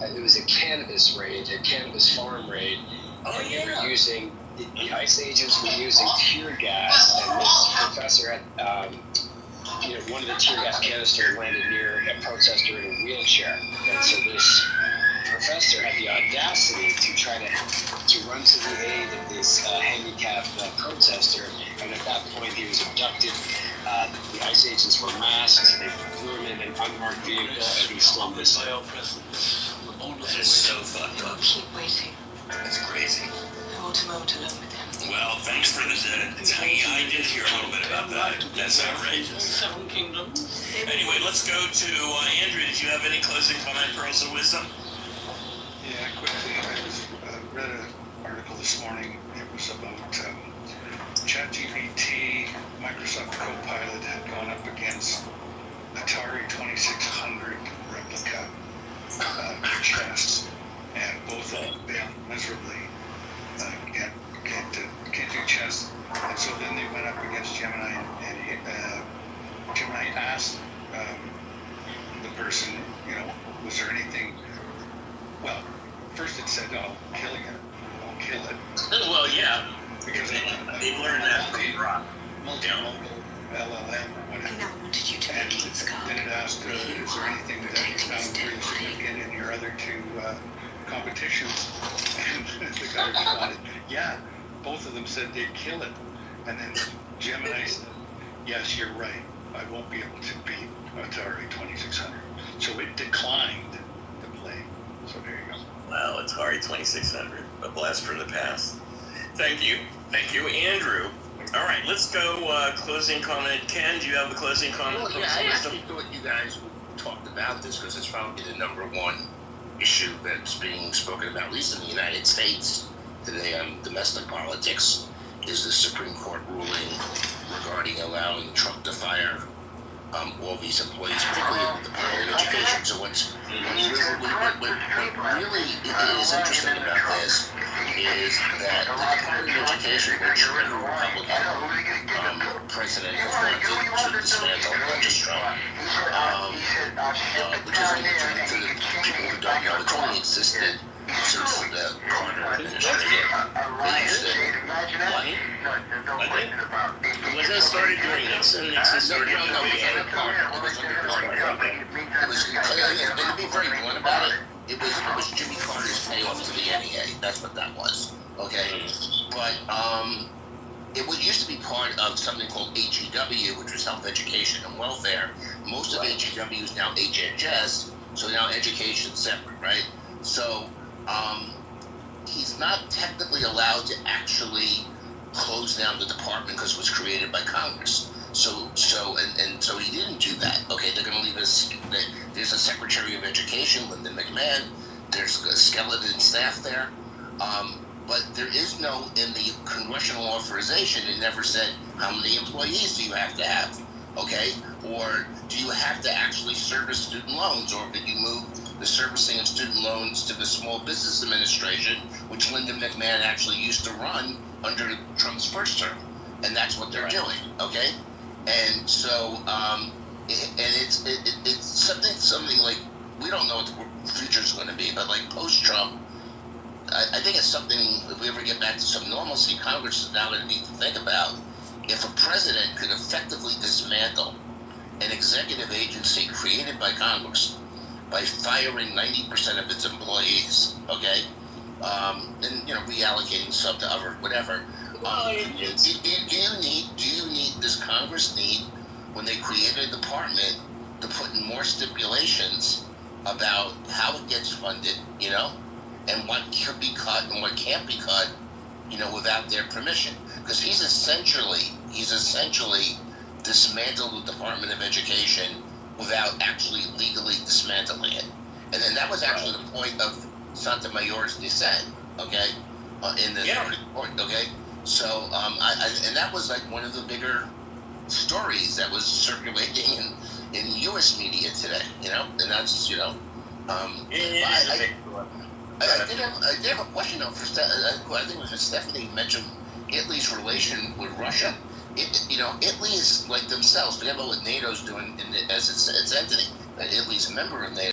it was a cannabis raid, a cannabis farm raid. And they were using, the ICE agents were using tear gas, and this professor had, one of the tear gas canisters landed near a protester in a wheelchair. And so this professor had the audacity to try to run to the aid of this handicapped protester, and at that point he was abducted. The ICE agents were masked, they threw him in an unmarked vehicle, and he's still missing. That is so fucked up. Keep waiting. That's crazy. I want to mow it alone with him. Well, thanks for the telling me. I did hear a little bit about that. That's outrageous. Seven Kingdoms. Anyway, let's go to Andrew. Did you have any closing comment, pearls of wisdom? Yeah, quickly. I read an article this morning. It was about ChatGPT. Microsoft Copilot had gone up against Atari 2600 replica chess, and both of them failed miserably. Can't do chess, and so then they went up against Gemini, and Gemini asked the person, was there anything? Well, first it said, "Oh, killing it, I'll kill it." Well, yeah, Because they've learned that from Rock. multimodal LLM or whatever. And I wanted you to make it scar. Then it asked, is there anything that you found pretty significant in your other two competitions? And the guy responded, yeah, both of them said they'd kill it. And then Gemini said, yes, you're right. I won't be able to beat Atari 2600. So it declined to play. So there you go. Well, it's Atari 2600, a blast from the past. Thank you, Andrew. All right, let's go. Closing comment. Ken, do you have a closing comment? Well, yeah, I actually thought you guys talked about this because it's probably the number one issue that's being spoken about, at least in the United States today on domestic politics, is the Supreme Court ruling regarding allowing Trump to fire all these employees, particularly in the Department of Education. So what really is interesting about this is that the Department of Education, which a Republican president has wanted to dismantle, not just Trump, which is to the people who don't know, it's only existed since the Carter administration. They used it. What? Was it started during Nixon? Nixon started No, it was under Carter. It was under Carter. It was, and to be very blunt about it, it was Jimmy Carter's payoff to the NEA. That's what that was. Okay? But it used to be part of something called HEW, which was Health, Education, and Welfare. Most of HEW is now HHS, so now education's separate, right? So he's not technically allowed to actually close down the department because it was created by Congress. So he didn't do that. Okay, they're going to leave us. There's a Secretary of Education, Linda McMahon. There's a skeleton staff there. But there is no, in the congressional authorization, it never said how many employees do you have to have, okay? Or do you have to actually service student loans, or did you move the servicing of student loans to the Small Business Administration, which Linda McMahon actually used to run under Trump's first term? And that's what they're doing, okay? And so, it's something like, we don't know what the future's going to be, but like post-Trump, I think it's something, if we ever get back to some normalcy, Congress is now going to need to think about. If a president could effectively dismantle an executive agency created by Congress by firing 90% of its employees, okay, and reallocating some to other whatever. Does Congress need, when they created a department, to put in more stipulations about how it gets funded, and what could be cut and what can't be cut, without their permission? Because he's essentially dismantled the Department of Education without actually legally dismantling it. And then that was actually the point of Sotomayor's dissent, okay, in the report, okay? So, and that was like one of the bigger stories that was circulating in U.S. media today, and that's, I did have a question though I think it was Stephanie mentioned Italy's relation with Russia. Italy is like themselves. Forget about what NATO's doing as its entity. Italy's a member of NATO.